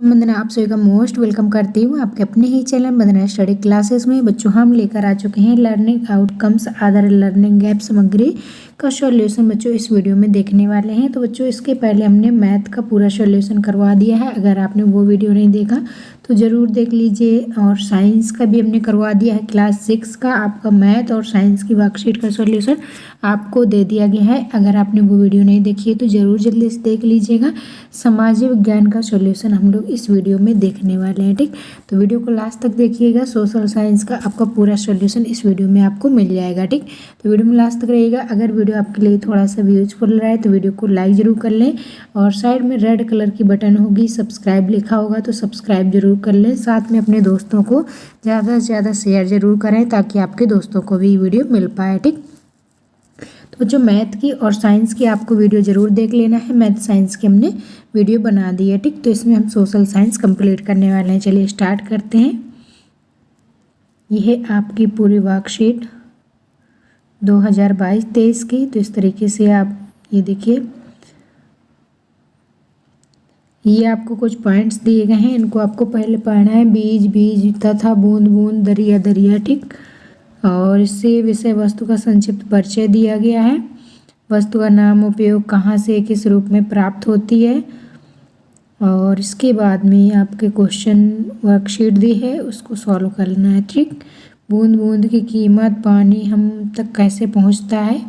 वंदना, आप सभी का मोस्ट वेलकम करती हूँ आपके अपने ही चैनल वंदना स्टडी क्लासेस में। बच्चों, हम लेकर आ चुके हैं लर्निंग आउटकम्स आधारित लर्निंग गैप सामग्री का सॉल्यूशन बच्चों इस वीडियो में देखने वाले हैं। तो बच्चों, इसके पहले हमने मैथ का पूरा सॉल्यूशन करवा दिया है। अगर आपने वो वीडियो नहीं देखा तो ज़रूर देख लीजिए। और साइंस का भी हमने करवा दिया है। क्लास 6 का आपका मैथ और साइंस की वर्कशीट का सॉल्यूशन आपको दे दिया गया है। अगर आपने वो वीडियो नहीं देखी है तो ज़रूर जल्दी से देख लीजिएगा। सामाजिक विज्ञान का सॉल्यूशन हम लोग इस वीडियो में देखने वाले हैं, ठीक। तो वीडियो को लास्ट तक देखिएगा। सोशल साइंस का आपका पूरा सॉल्यूशन इस वीडियो में आपको मिल जाएगा, ठीक। तो वीडियो में लास्ट तक रहेगा। अगर वीडियो आपके लिए थोड़ा सा भी यूजफुल रहा है तो वीडियो को लाइक जरूर कर लें। और साइड में रेड कलर की बटन होगी, सब्सक्राइब लिखा होगा तो सब्सक्राइब जरूर कर लें। साथ में अपने दोस्तों को ज़्यादा से ज़्यादा शेयर जरूर करें ताकि आपके दोस्तों को भी वीडियो मिल पाए, ठीक। तो जो मैथ की और साइंस की आपको वीडियो ज़रूर देख लेना है। मैथ साइंस की हमने वीडियो बना दी है, ठीक। तो इसमें हम सोशल साइंस कंप्लीट करने वाले हैं। चलिए स्टार्ट करते हैं। यह है आपकी पूरी वर्कशीट 2022-23 की। तो इस तरीके से आप ये देखिए, ये आपको कुछ पॉइंट्स दिए गए हैं। इनको आपको पहले पढ़ना है। बीज बीज तथा बूंद बूंद दरिया दरिया, ठीक। और इससे विषय वस्तु का संक्षिप्त परिचय दिया गया है। वस्तु का नाम, उपयोग, कहाँ से किस रूप में प्राप्त होती है। और इसके बाद में आपके क्वेश्चन वर्कशीट दी है, उसको सॉल्व करना है, ठीक। बूंद बूंद की कीमत, पानी हम तक कैसे पहुंचता है,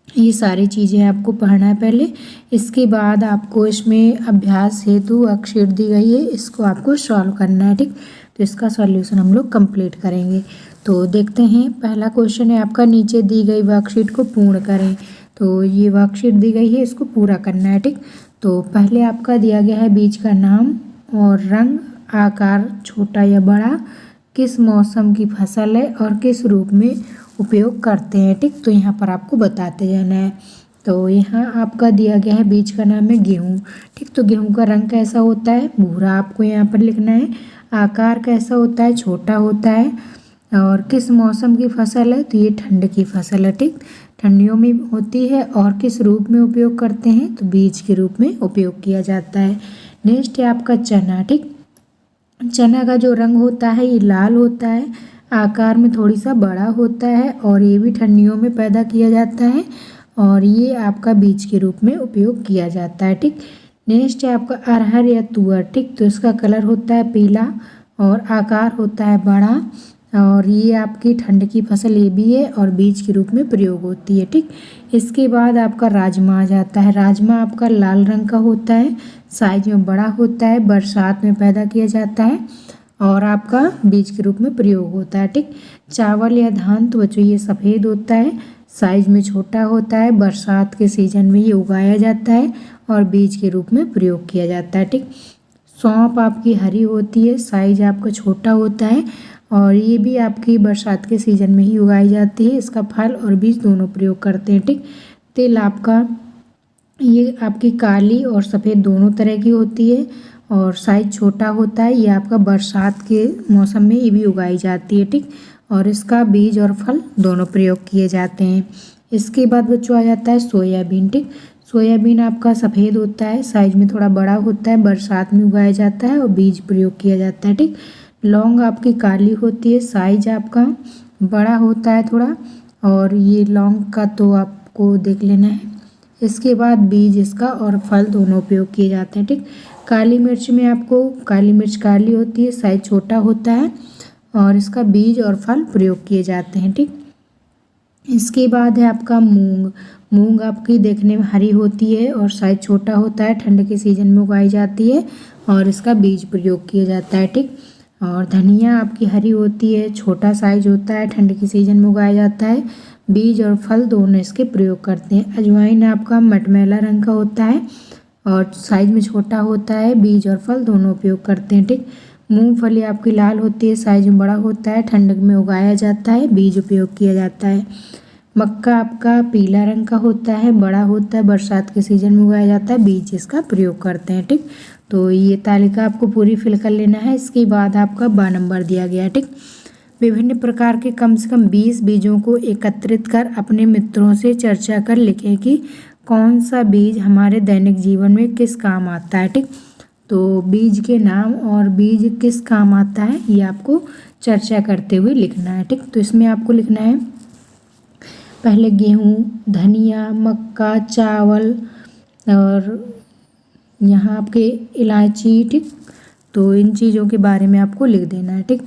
ये सारी चीज़ें आपको पढ़ना है पहले। इसके बाद आपको इसमें अभ्यास हेतु वर्कशीट दी गई है, इसको आपको सॉल्व करना है, ठीक। तो इसका सॉल्यूशन हम लोग कंप्लीट करेंगे। तो देखते हैं। पहला क्वेश्चन है आपका, नीचे दी गई वर्कशीट को पूर्ण करें। तो ये वर्कशीट दी गई है, इसको पूरा करना है, ठीक। तो पहले आपका दिया गया है बीज का नाम और रंग, आकार छोटा या बड़ा, किस मौसम की फसल है और किस रूप में उपयोग करते हैं, ठीक। तो यहाँ पर आपको बताते जाना है। तो यहाँ आपका दिया गया है बीज का नाम है गेहूँ, ठीक। तो गेहूँ का रंग कैसा होता है, भूरा, आपको यहाँ पर लिखना है। आकार कैसा होता है, छोटा होता है। और किस मौसम की फसल है, तो ये ठंड की फसल है, ठीक। ठंडियों में होती है। और किस रूप में उपयोग करते हैं, तो बीज के रूप में उपयोग किया जाता है। नेक्स्ट है आपका चना, ठीक। चना का जो रंग होता है ये लाल होता है, आकार में थोड़ी सा बड़ा होता है और ये भी ठंडियों में पैदा किया जाता है और ये आपका बीज के रूप में उपयोग किया जाता है, ठीक। नेक्स्ट है आपका अरहर या तुअर, ठीक। तो इसका कलर होता है पीला और आकार होता है बड़ा और ये आपकी ठंड की फसल ये भी है और बीज के रूप में प्रयोग होती है, ठीक। इसके बाद आपका राजमा आ जाता है। राजमा आपका लाल रंग का होता है, साइज में बड़ा होता है, बरसात में पैदा किया जाता है और आपका बीज के रूप में प्रयोग होता है, ठीक। चावल या धान, तो बच्चों ये सफ़ेद होता है, साइज में छोटा होता है, बरसात के सीजन में ये उगाया जाता है और बीज के रूप में प्रयोग किया जाता है, ठीक। सौंफ आपकी हरी होती है, साइज आपका छोटा होता है और ये भी आपकी बरसात के सीजन में ही उगाई जाती है। इसका फल और बीज दोनों प्रयोग करते हैं, ठीक। तिल आपका, ये आपकी काली और सफ़ेद दोनों तरह की होती है और साइज छोटा होता है। ये आपका बरसात के मौसम में ये भी उगाई जाती है, ठीक। और इसका बीज और फल दोनों प्रयोग किए जाते हैं। इसके बाद बच्चों आ जाता है सोयाबीन, ठीक। सोयाबीन आपका सफ़ेद होता है, साइज में थोड़ा बड़ा होता है, बरसात में उगाया जाता है और बीज प्रयोग किया जाता है, ठीक। लौंग आपकी काली होती है, साइज आपका बड़ा होता है थोड़ा और ये लौंग का तो आपको देख लेना है। इसके बाद बीज इसका और फल दोनों उपयोग किए जाते हैं, ठीक। काली मिर्च में आपको, काली मिर्च काली होती है, साइज छोटा होता है और इसका बीज और फल प्रयोग किए जाते हैं, ठीक। इसके बाद है आपका मूंग। मूंग आपकी देखने में हरी होती है और साइज छोटा होता है, ठंड के सीजन में उगाई जाती है और इसका बीज प्रयोग किया जाता है, ठीक। और धनिया आपकी हरी होती है, छोटा साइज होता है, ठंड के सीजन में उगाया जाता है, बीज और फल दोनों इसके प्रयोग करते हैं। अजवाइन आपका मटमैला रंग का होता है और साइज में छोटा होता है, बीज और फल दोनों उपयोग करते हैं, ठीक। मूंगफली आपकी लाल होती है, साइज में बड़ा होता है, ठंड में उगाया जाता है, बीज उपयोग किया जाता है। मक्का आपका पीला रंग का होता है, बड़ा होता है, बरसात के सीजन में उगाया जाता है, बीज इसका प्रयोग करते हैं, ठीक। तो ये तालिका आपको पूरी फिल कर लेना है। इसके बाद आपका 12 नंबर दिया गया है, ठीक। विभिन्न प्रकार के कम से कम 20 बीजों को एकत्रित कर अपने मित्रों से चर्चा कर लिखें कि कौन सा बीज हमारे दैनिक जीवन में किस काम आता है, ठीक। तो बीज के नाम और बीज किस काम आता है ये आपको चर्चा करते हुए लिखना है। ठीक, तो इसमें आपको लिखना है पहले गेहूँ, धनिया, मक्का, चावल और यहाँ आपके इलायची। ठीक, तो इन चीज़ों के बारे में आपको लिख देना है। ठीक,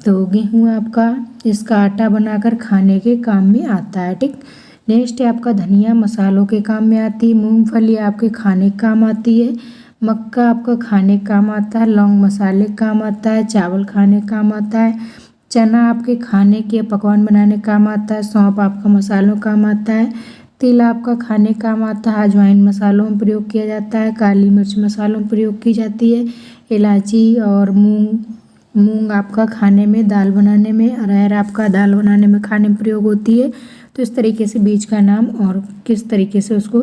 तो गेहूँ आपका इसका आटा बनाकर खाने के काम में आता है। ठीक, नेक्स्ट है आपका धनिया मसालों के काम में आती है, मूंगफली आपके खाने के काम आती है, मक्का आपका खाने के काम आता है, लौंग मसाले के काम आता है, चावल खाने के काम आता है, चना आपके खाने के पकवान बनाने का काम आता है, सौंफ आपका मसालों का काम आता है, तिल आपका खाने का काम आता है, अजवाइन मसालों में प्रयोग किया जाता है, काली मिर्च मसालों में प्रयोग की जाती है, इलायची और मूंग आपका खाने में दाल बनाने में, अरहर आपका दाल बनाने में खाने में प्रयोग होती है। तो इस तरीके से बीज का नाम और किस तरीके से उसको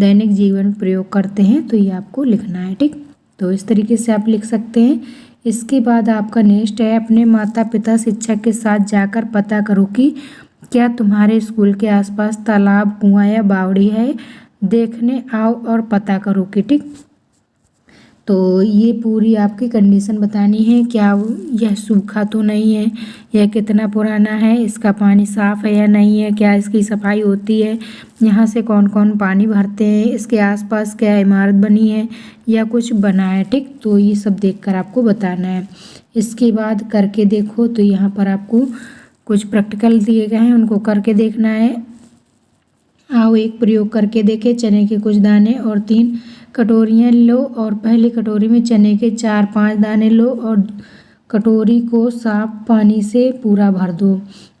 दैनिक जीवन में प्रयोग करते हैं तो ये आपको लिखना है। ठीक, तो इस तरीके से आप लिख सकते हैं। इसके बाद आपका नेक्स्ट है अपने माता पिता शिक्षक के साथ जाकर पता करो कि क्या तुम्हारे स्कूल के आसपास तालाब, कुआं या बावड़ी है, देखने आओ और पता करो कि। ठीक, तो ये पूरी आपकी कंडीशन बतानी है, क्या यह सूखा तो नहीं है, यह कितना पुराना है, इसका पानी साफ़ है या नहीं है, क्या इसकी सफाई होती है, यहाँ से कौन कौन पानी भरते हैं, इसके आसपास क्या इमारत बनी है या कुछ बना है। ठीक, तो ये सब देखकर आपको बताना है। इसके बाद करके देखो, तो यहाँ पर आपको कुछ प्रैक्टिकल दिए गए हैं, उनको करके देखना है। आओ एक प्रयोग करके देखें। चने के कुछ दाने और 3 कटोरियाँ लो और पहली कटोरी में चने के 4-5 दाने लो और कटोरी को साफ पानी से पूरा भर दो।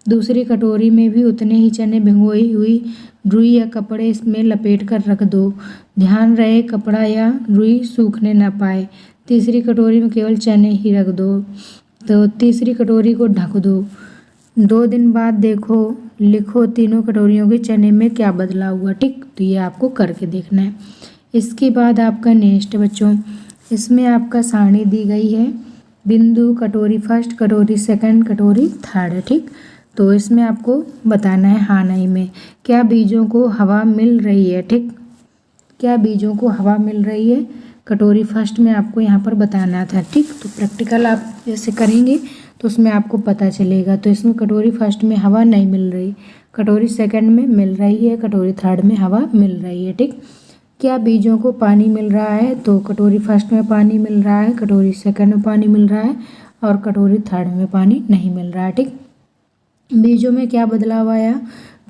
दूसरी कटोरी में भी उतने ही चने भिगोई हुई रुई या कपड़े इसमें लपेट कर रख दो। ध्यान रहे कपड़ा या रुई सूखने न पाए। तीसरी कटोरी में केवल चने ही रख दो। तो तीसरी कटोरी को ढक दो। 2 दिन बाद देखो, लिखो तीनों कटोरियों के चने में क्या बदलाव हुआ। ठीक, तो ये आपको करके देखना है। इसके बाद आपका नेक्स्ट बच्चों, इसमें आपका सारणी दी गई है, बिंदु, कटोरी फर्स्ट, कटोरी सेकंड, कटोरी थर्ड। ठीक, तो इसमें आपको बताना है हाँ नहीं में, क्या बीजों को हवा मिल रही है। ठीक, क्या बीजों को हवा मिल रही है, कटोरी फर्स्ट में आपको यहाँ पर बताना था। ठीक, तो प्रैक्टिकल आप जैसे करेंगे तो उसमें आपको पता चलेगा। तो इसमें कटोरी फर्स्ट में हवा नहीं मिल रही, कटोरी सेकंड में मिल रही है, कटोरी थर्ड में हवा मिल रही है। ठीक, क्या बीजों को पानी मिल रहा है, तो कटोरी फर्स्ट में पानी मिल रहा है, कटोरी सेकंड में पानी मिल रहा है और कटोरी थर्ड में पानी नहीं मिल रहा है। ठीक, बीजों में क्या बदलाव आया,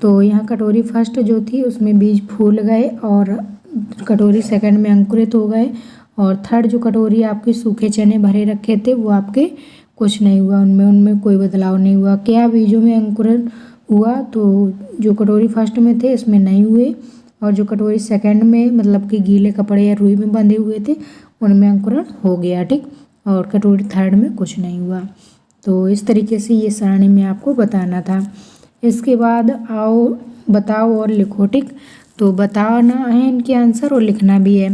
तो यहाँ कटोरी फर्स्ट जो थी उसमें बीज फूल गए और कटोरी सेकंड में अंकुरित हो गए और थर्ड जो कटोरी आपके सूखे चने भरे रखे थे वो आपके कुछ नहीं हुआ, उनमें कोई बदलाव नहीं हुआ। क्या बीजों में अंकुरण हुआ, तो जो कटोरी फर्स्ट में थे इसमें नहीं हुए और जो कटोरी सेकंड में मतलब कि गीले कपड़े या रुई में बंधे हुए थे उनमें अंकुरण हो गया। ठीक, और कटोरी थर्ड में कुछ नहीं हुआ। तो इस तरीके से ये सारणी में आपको बताना था। इसके बाद आओ बताओ और लिखो। ठीक, तो बताना है इनके आंसर और लिखना भी है।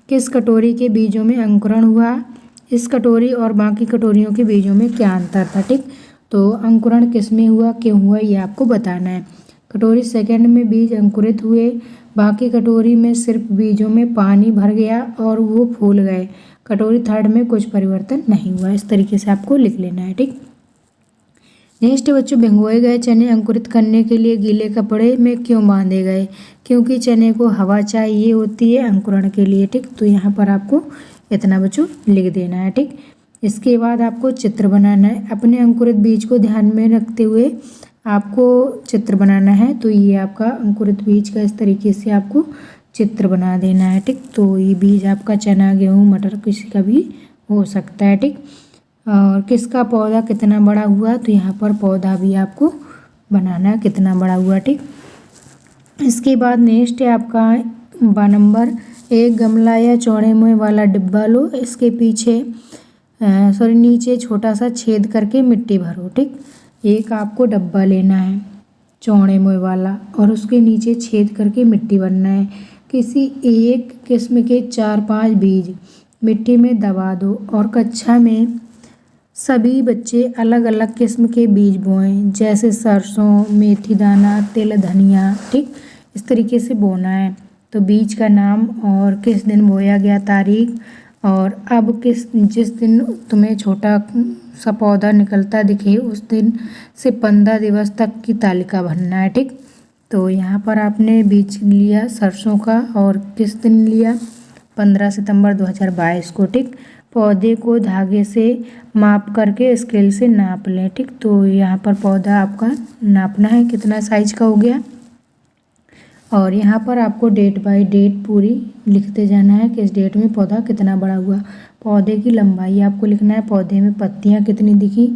किस कटोरी के बीजों में अंकुरण हुआ, इस कटोरी और बाकी कटोरियों के बीजों में क्या अंतर था। ठीक, तो अंकुरण किस में हुआ, क्यों हुआ, ये आपको बताना है। कटोरी सेकंड में बीज अंकुरित हुए, बाकी कटोरी में सिर्फ बीजों में पानी भर गया और वो फूल गए, कटोरी थर्ड में कुछ परिवर्तन नहीं हुआ। इस तरीके से आपको लिख लेना है। ठीक, नेक्स्ट बच्चों, भिगोए गए चने अंकुरित करने के लिए गीले कपड़े में क्यों बांधे गए, क्योंकि चने को हवा चाहिए होती है अंकुरण के लिए। ठीक, तो यहाँ पर आपको इतना बच्चों लिख देना है। ठीक, इसके बाद आपको चित्र बनाना है। अपने अंकुरित बीज को ध्यान में रखते हुए आपको चित्र बनाना है। तो ये आपका अंकुरित बीज का इस तरीके से आपको चित्र बना देना है। ठीक, तो ये बीज आपका चना, गेहूँ, मटर किसी का भी हो सकता है। ठीक, और किसका पौधा कितना बड़ा हुआ, तो यहाँ पर पौधा भी आपको बनाना है कितना बड़ा हुआ। ठीक, इसके बाद नेक्स्ट है आपका नंबर 1, गमला या चौड़े मुँह वाला डिब्बा लो, इसके पीछे नीचे छोटा सा छेद करके मिट्टी भरो। ठीक, एक आपको डब्बा लेना है चौड़े मुँह वाला और उसके नीचे छेद करके मिट्टी भरना है। किसी एक किस्म के 4-5 बीज मिट्टी में दबा दो और कक्षा में सभी बच्चे अलग अलग किस्म के बीज बोएं, जैसे सरसों, मेथी दाना, तिल, धनिया। ठीक, इस तरीके से बोना है। तो बीज का नाम और किस दिन बोया गया तारीख और अब जिस दिन तुम्हें छोटा सा पौधा निकलता दिखे उस दिन से 15 दिवस तक की तालिका भरना है। ठीक, तो यहाँ पर आपने बीज लिया सरसों का और किस दिन लिया 15 सितंबर 2022 को। ठीक, पौधे को धागे से माप करके स्केल से नाप लें। ठीक, तो यहाँ पर पौधा आपका नापना है कितना साइज का हो गया और यहाँ पर आपको डेट बाय डेट पूरी लिखते जाना है कि इस डेट में पौधा कितना बड़ा हुआ। पौधे की लंबाई आपको लिखना है, पौधे में पत्तियाँ कितनी दिखी,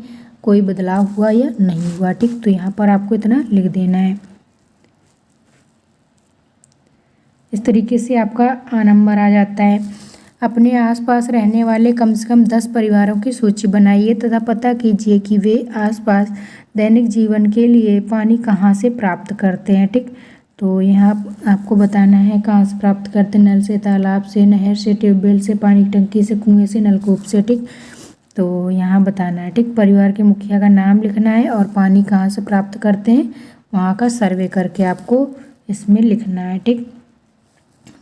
कोई बदलाव हुआ या नहीं हुआ। ठीक, तो यहाँ पर आपको इतना लिख देना है। इस तरीके से आपका नंबर आ जाता है। अपने आसपास रहने वाले कम से कम 10 परिवारों की सूची बनाइए तथा पता कीजिए कि वे आसपास दैनिक जीवन के लिए पानी कहाँ से प्राप्त करते हैं। ठीक, तो यहाँ आपको बताना है कहाँ से प्राप्त करते हैं, नल से, तालाब से, नहर से, ट्यूबवेल से, पानी की टंकी से, कुएं से, नलकूप से। ठीक, तो यहाँ बताना है। ठीक, परिवार के मुखिया का नाम लिखना है और पानी कहाँ से प्राप्त करते हैं वहाँ का सर्वे करके आपको इसमें लिखना है। ठीक,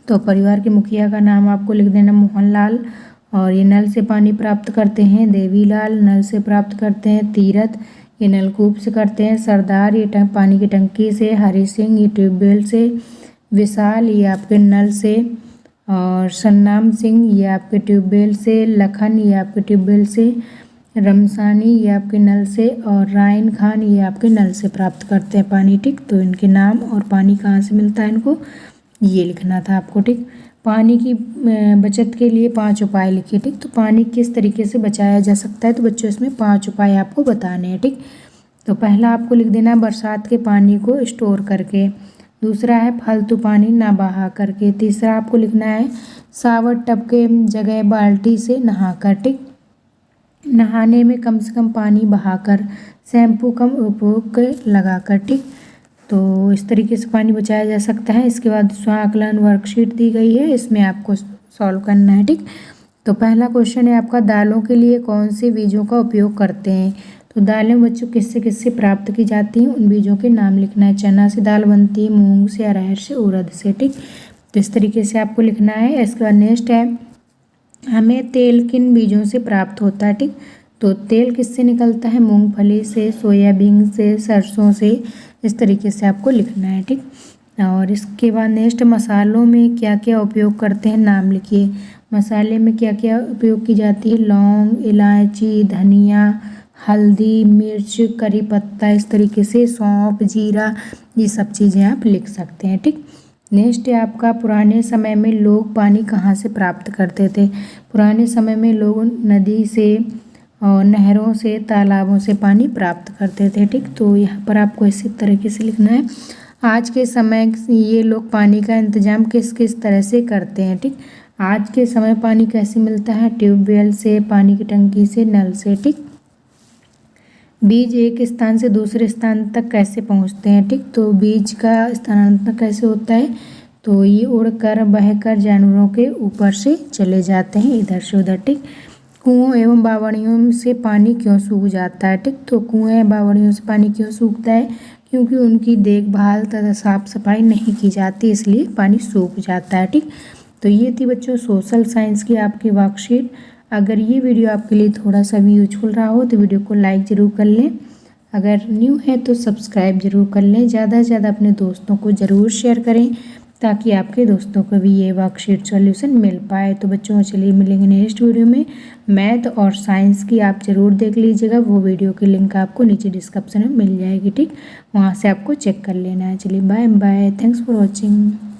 तो परिवार के मुखिया का नाम आपको लिख देना मोहनलाल। और ये नल से पानी प्राप्त करते हैं देवीलाल, नल से प्राप्त करते हैं तीरथ, ये नलकूप से करते हैं सरदार, ये पानी की टंकी से हरि सिंह, ये ट्यूबवेल से विशाल, ये आपके नल से, और सन्नाम सिंह ये आपके ट्यूबवेल से, लखन ये आपके ट्यूबवेल से, रमसानी ये आपके नल से, और रायन खान ये आपके नल से प्राप्त करते हैं पानी। ठीक, तो इनके नाम और पानी कहाँ से मिलता है इनको ये लिखना था आपको। ठीक, पानी की बचत के लिए 5 उपाय लिखिए। ठीक, तो पानी किस तरीके से बचाया जा सकता है तो बच्चों इसमें 5 उपाय आपको बताने हैं। ठीक, तो पहला आपको लिख देना बरसात के पानी को स्टोर करके, दूसरा है फालतू पानी ना बहा करके, तीसरा आपको लिखना है शावर टब के जगह बाल्टी से नहा कर। ठीक, नहाने में कम से कम पानी बहाकर, शैम्पू कम उपयोग लगा कर। ठीक, तो इस तरीके से पानी बचाया जा सकता है। इसके बाद स्वाकलन वर्कशीट दी गई है, इसमें आपको सॉल्व करना है। ठीक, तो पहला क्वेश्चन है आपका दालों के लिए कौन से बीजों का उपयोग करते हैं। तो दालें बच्चों किससे किससे प्राप्त की जाती हैं उन बीजों के नाम लिखना है। चना से दाल बनती है, मूंग से, अरहर से, उड़द से। ठीक, तो इस तरीके से आपको लिखना है। इसके बाद नेक्स्ट है हमें तेल किन बीजों से प्राप्त होता है। ठीक, तो तेल किससे निकलता है, मूंगफली से, सोयाबीन से, सरसों से। इस तरीके से आपको लिखना है। ठीक, और इसके बाद नेक्स्ट मसालों में क्या क्या उपयोग करते हैं नाम लिखिए। मसाले में क्या क्या उपयोग की जाती है, लौंग, इलायची, धनिया, हल्दी, मिर्च, करी पत्ता, इस तरीके से सौंफ, जीरा, ये सब चीज़ें आप लिख सकते हैं। ठीक, नेक्स्ट है आपका पुराने समय में लोग पानी कहाँ से प्राप्त करते थे। पुराने समय में लोग नदी से और नहरों से, तालाबों से पानी प्राप्त करते थे। ठीक, तो यहाँ पर आपको इसी तरीके से लिखना है। आज के समय ये लोग पानी का इंतजाम किस किस तरह से करते हैं। ठीक, आज के समय पानी कैसे मिलता है, ट्यूबवेल से, पानी की टंकी से, नल से। ठीक, बीज एक स्थान से दूसरे स्थान तक कैसे पहुँचते हैं। ठीक, तो बीज का स्थानांतरण कैसे होता है तो ये उड़कर बहकर जानवरों के ऊपर से चले जाते हैं इधर से उधर। ठीक, कुओं एवं बावड़ियों से पानी क्यों सूख जाता है। ठीक, तो कुएं एवं बावड़ियों से पानी क्यों सूखता है क्योंकि उनकी देखभाल तथा साफ सफाई नहीं की जाती, इसलिए पानी सूख जाता है। ठीक, तो ये थी बच्चों सोशल साइंस की आपकी वर्कशीट। अगर ये वीडियो आपके लिए थोड़ा सा भी यूजफुल रहा हो तो वीडियो को लाइक ज़रूर कर लें, अगर न्यू है तो सब्सक्राइब ज़रूर कर लें, ज़्यादा से ज़्यादा अपने दोस्तों को ज़रूर शेयर करें ताकि आपके दोस्तों को भी ये वर्कशीट सॉल्यूशन मिल पाए। तो बच्चों चलिए मिलेंगे नेक्स्ट वीडियो में। मैथ और साइंस की आप ज़रूर देख लीजिएगा, वो वीडियो की लिंक आपको नीचे डिस्क्रिप्शन में मिल जाएगी। ठीक, वहाँ से आपको चेक कर लेना है। चलिए bye bye, thanks for watching.